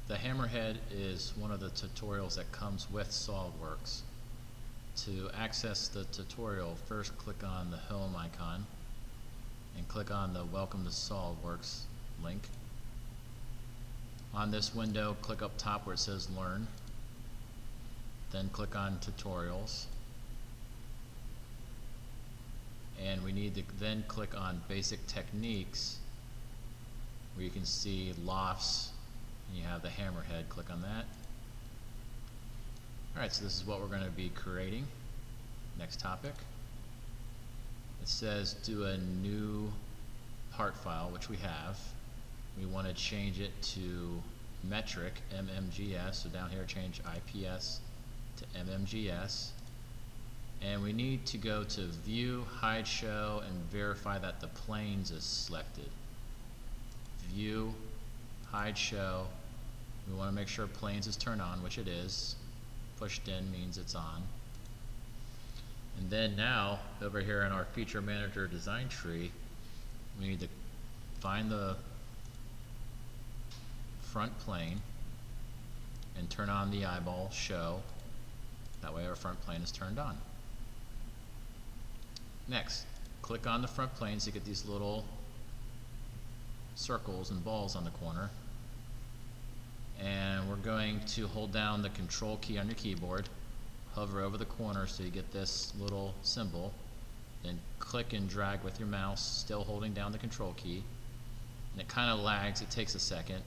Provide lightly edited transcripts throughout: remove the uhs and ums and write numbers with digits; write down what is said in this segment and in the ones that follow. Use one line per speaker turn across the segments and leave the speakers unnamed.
The hammerhead is one of the tutorials that comes with SOLIDWORKS. To access the tutorial, first click on the home icon and click on the Welcome to SOLIDWORKS link. On this window, click up top where it says Learn. Then click on Tutorials. And we need to then click on Basic Techniques, where you can see lofts and you have the hammerhead. Click on that. Alright, so this is what we're going to be creating. Next topic. It says do a new part file, which we have. We want to change it to metric, MMGS. So down here change IPS to MMGS. And we need to go to View, Hide Show, and verify that the planes is selected. View, Hide Show. We want to make sure planes is turned on, which it is. Pushed in means it's on. And then now, over here in our Feature Manager design tree, we need to find the front plane and turn on the eyeball show. That way our front plane is turned on. Next, click on the front plane so you get these little circles and balls on the corner. And we're going to hold down the Control key on your keyboard, hover over the corner so you get this little symbol, then click and drag with your mouse, still holding down the Control key. And it kind of lags, it takes a second.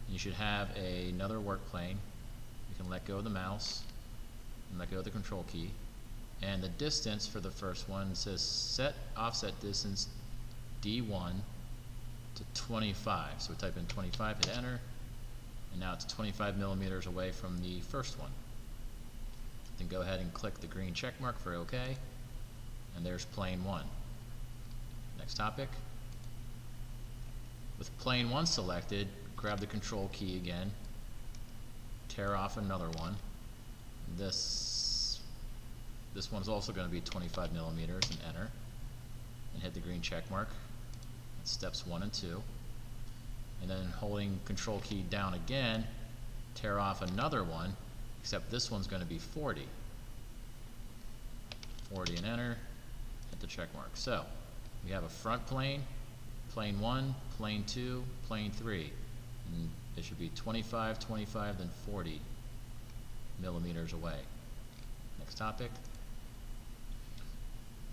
You should have another work plane. You can let go of the mouse and let go of the Control key. And the distance for the first one says set offset distance D1 to 25. So we type in 25, hit enter, and now it's 25 millimeters away from the first one. Then go ahead and click the green check mark for OK, and there's plane 1. Next topic. With plane 1 selected, grab the Control key again, tear off another one. This one's also going to be 25 millimeters, and enter, and hit the green check mark. That's steps 1 and 2. And then holding Control key down again, tear off another one, except this one's going to be 40. 40 and enter, hit the check mark. So we have a front plane, plane 1, plane 2, plane 3. And it should be 25, 25, then 40 millimeters away. Next topic.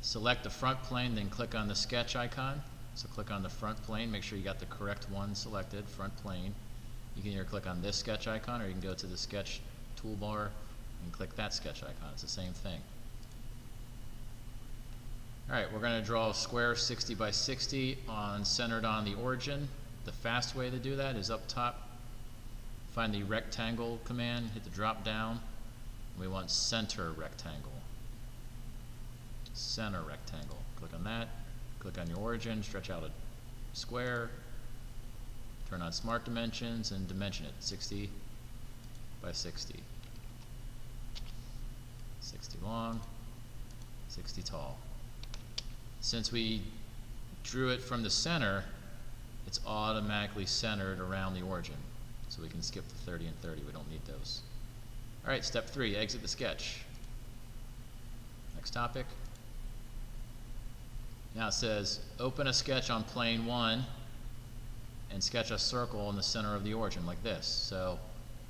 Select the front plane, then click on the sketch icon. So click on the front plane, make sure you got the correct one selected, front plane. You can either click on this sketch icon or you can go to the sketch toolbar and click that sketch icon. It's the same thing. Alright, we're going to draw a square 60 by 60 centered on the origin. The fast way to do that is up top, find the rectangle command, hit the drop down. We want center rectangle. Center rectangle. Click on that. Click on your origin, stretch out a square, turn on Smart Dimensions, and dimension it 60 by 60. 60 long, 60 tall. Since we drew it from the center, it's automatically centered around the origin. So we can skip the 30 and 30. We don't need those. Alright, step 3, exit the sketch. Next topic. Now it says open a sketch on plane 1 and sketch a circle in the center of the origin like this. So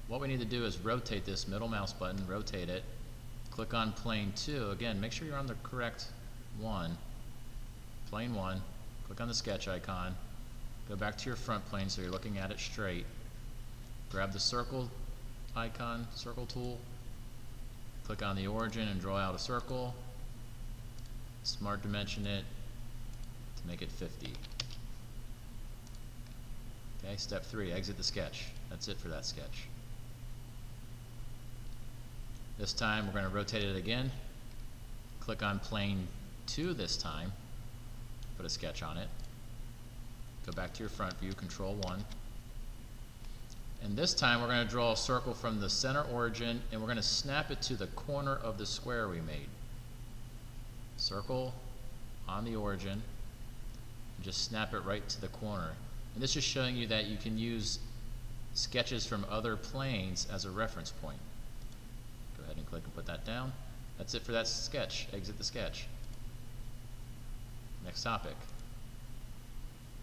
what we need to do is rotate this middle mouse button, rotate it, click on plane 2. Again, make sure you're on the correct one. Plane 1, click on the sketch icon, go back to your front plane so you're looking at it straight. Grab the circle icon, circle tool, click on the origin and draw out a circle. Smart dimension it to make it 50. Okay, step 3, exit the sketch. That's it for that sketch. This time we're going to rotate it again. Click on plane 2 this time, put a sketch on it. Go back to your front view, Control 1. And this time we're going to draw a circle from the center origin and we're going to snap it to the corner of the square we made. Circle on the origin, and just snap it right to the corner. And this is showing you that you can use sketches from other planes as a reference point. Go ahead and click and put that down. That's it for that sketch. Exit the sketch. Next topic.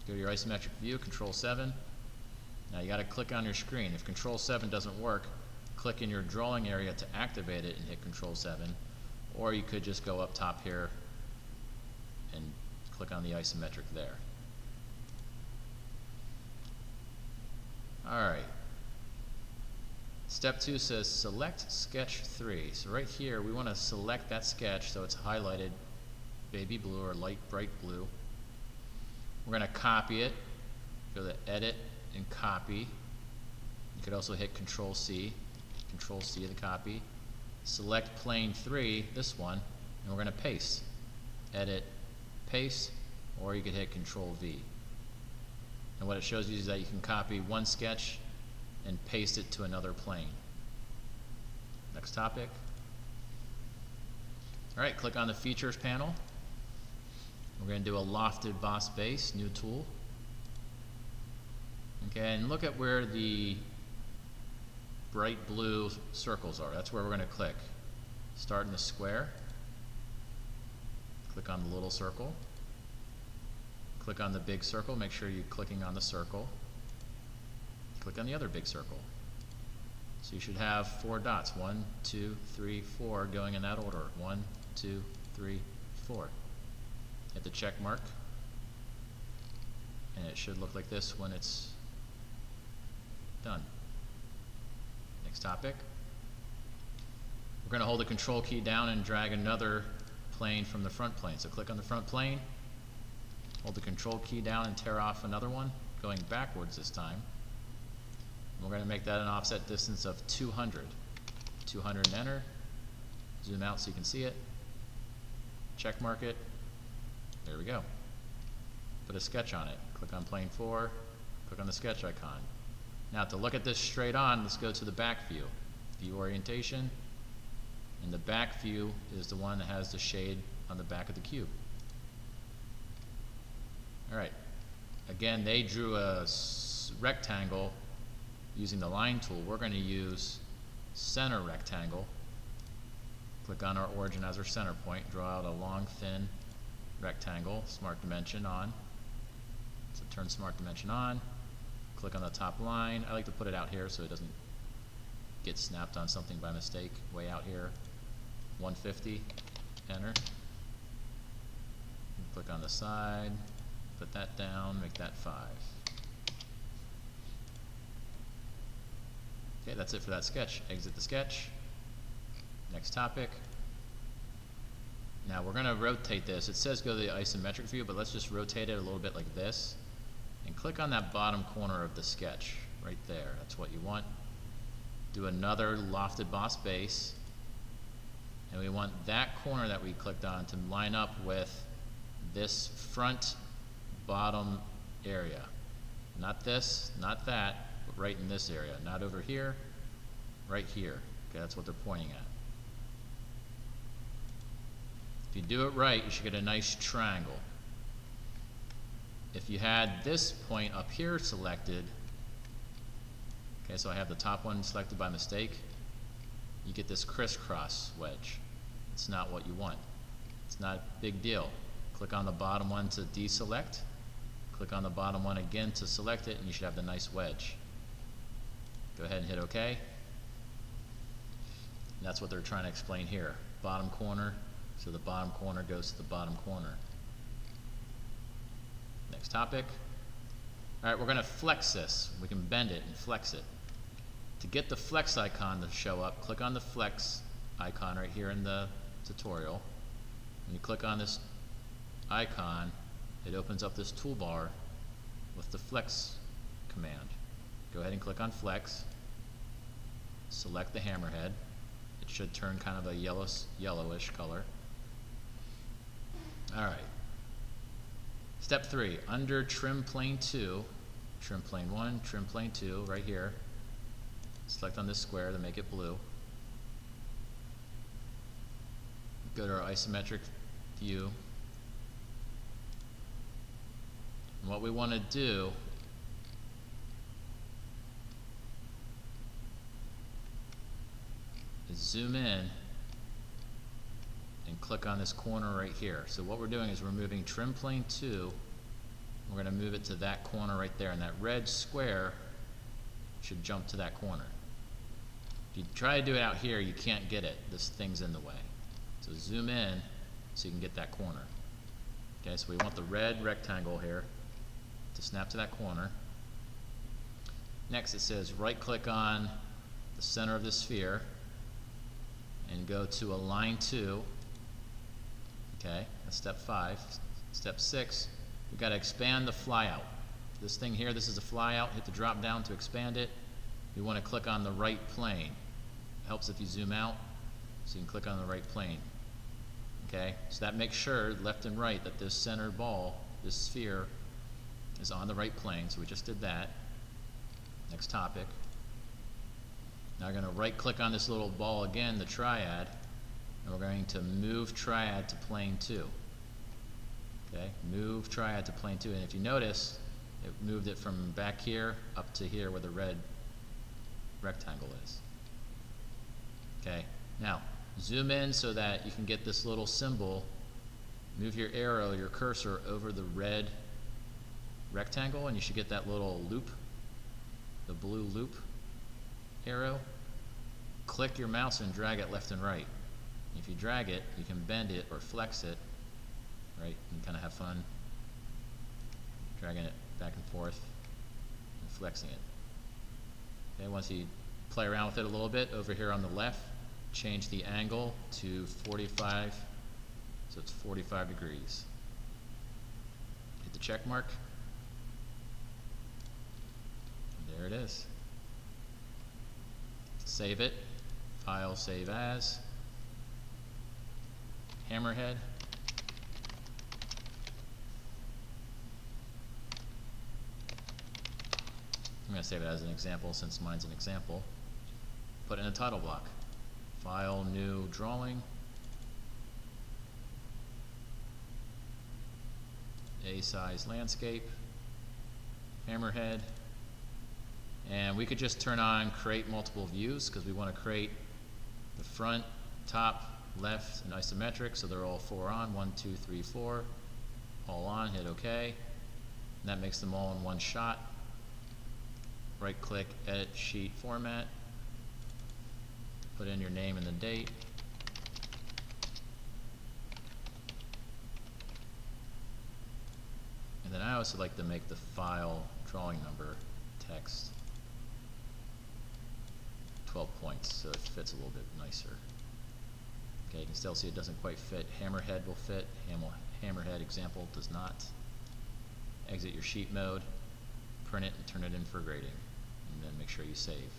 Go to your isometric view, Control 7. Now you got to click on your screen. If Control 7 doesn't work, click in your drawing area to activate it and hit Control 7. Or you could just go up top here and click on the isometric there. Alright. Step 2 says select sketch 3. So right here we want to select that sketch so it's highlighted baby blue or light bright blue. We're going to copy it. Go to Edit and Copy. You could also hit Control C the copy. Select plane 3, this one, and we're going to paste. Edit, paste, or you could hit Control V. And what it shows you is that you can copy one sketch and paste it to another plane. Next topic. Alright, click on the Features panel. We're going to do a lofted boss base, new tool. Okay, and look at where the bright blue circles are. That's where we're going to click. Start in the square. Click on the little circle. Click on the big circle. Make sure you're clicking on the circle. Click on the other big circle. So you should have 4 dots. 1, 2, 3, 4 going in that order. 1, 2, 3, 4. Hit the check mark. And it should look like this when it's done. Next topic. We're going to hold the Control key down and drag another plane from the front plane. So click on the front plane, hold the Control key down and tear off another one, going backwards this time. And we're going to make that an offset distance of 200. 200 and enter. Zoom out so you can see it. Check mark it. There we go. Put a sketch on it. Click on plane 4. Click on the sketch icon. Now to look at this straight on, let's go to the back view. View orientation. And the back view is the one that has the shade on the back of the cube. Alright. Again, they drew a rectangle using the line tool. We're going to use center rectangle. Click on our origin as our center point. Draw out a long, thin rectangle. Smart dimension on. So turn smart dimension on. Click on the top line. I like to put it out here so it doesn't get snapped on something by mistake. Way out here. 150. Enter. Click on the side. Put that down. Make that 5. Okay, that's it for that sketch. Exit the sketch. Next topic. Now we're going to rotate this. It says go to the isometric view, but let's just rotate it a little bit like this. And click on that bottom corner of the sketch, right there. That's what you want. Do another lofted boss base. And we want that corner that we clicked on to line up with this front bottom area. Not this, not that, but right in this area. Not over here, right here. Okay, that's what they're pointing at. If you do it right, you should get a nice triangle. If you had this point up here selected, okay, so I have the top one selected by mistake, you get this crisscross wedge. It's not what you want. It's not a big deal. Click on the bottom one to deselect. Click on the bottom one again to select it, and you should have the nice wedge. Go ahead and hit OK. And that's what they're trying to explain here. Bottom corner, so the bottom corner goes to the bottom corner. Next topic. Alright, we're going to flex this. We can bend it and flex it. To get the flex icon to show up, click on the flex icon right here in the tutorial. When you click on this icon, it opens up this toolbar with the flex command. Go ahead and click on flex. Select the hammerhead. It should turn kind of a yellowish color. Alright. Step 3, under trim plane 2, trim plane 1, trim plane 2, right here. Select on this square to make it blue. Go to our isometric view. And what we want to do is zoom in and click on this corner right here. So what we're doing is we're moving trim plane 2, we're going to move it to that corner right there, and that red square should jump to that corner. If you try to do it out here, you can't get it. This thing's in the way. So zoom in so you can get that corner. Okay, so we want the red rectangle here to snap to that corner. Next it says right click on the center of the sphere and go to Align To. Okay, that's step 5. Step 6, we've got to expand the flyout. This thing here, this is a flyout. Hit the drop down to expand it. We want to click on the right plane. It helps if you zoom out, so you can click on the right plane. Okay, so that makes sure left and right that this center ball, this sphere, is on the right plane. So we just did that. Next topic. Now we're going to right click on this little ball again, the triad, and we're going to move triad to plane 2. Okay, move triad to plane 2, and if you notice, it moved it from back here up to here where the red rectangle is. Okay, now zoom in so that you can get this little symbol. Move your arrow, your cursor over the red rectangle, and you should get that little loop, the blue loop arrow. Click your mouse and drag it left and right. If you drag it, you can bend it or flex it, right? And kind of have fun dragging it back and forth and flexing it. Okay, once you play around with it a little bit, over here on the left, change the angle to 45, so it's 45 degrees. Hit the check mark. And there it is. Save it. File, save as. Hammerhead. I'm going to save it as an example since mine's an example. Put in a title block. File, new drawing. A size landscape. Hammerhead. And we could just turn on create multiple views because we want to create the front, top, left, and isometric, so they're all 4 on. 1, 2, 3, 4. All on, hit OK. And that makes them all in one shot. Right click, edit sheet format. Put in your name and the date. And then I also like to make the file drawing number text 12 points so it fits a little bit nicer. Okay, you can still see it doesn't quite fit. Hammerhead will fit. Hammerhead example does not. Exit your sheet mode, print it and turn it in for grading, and then make sure you save.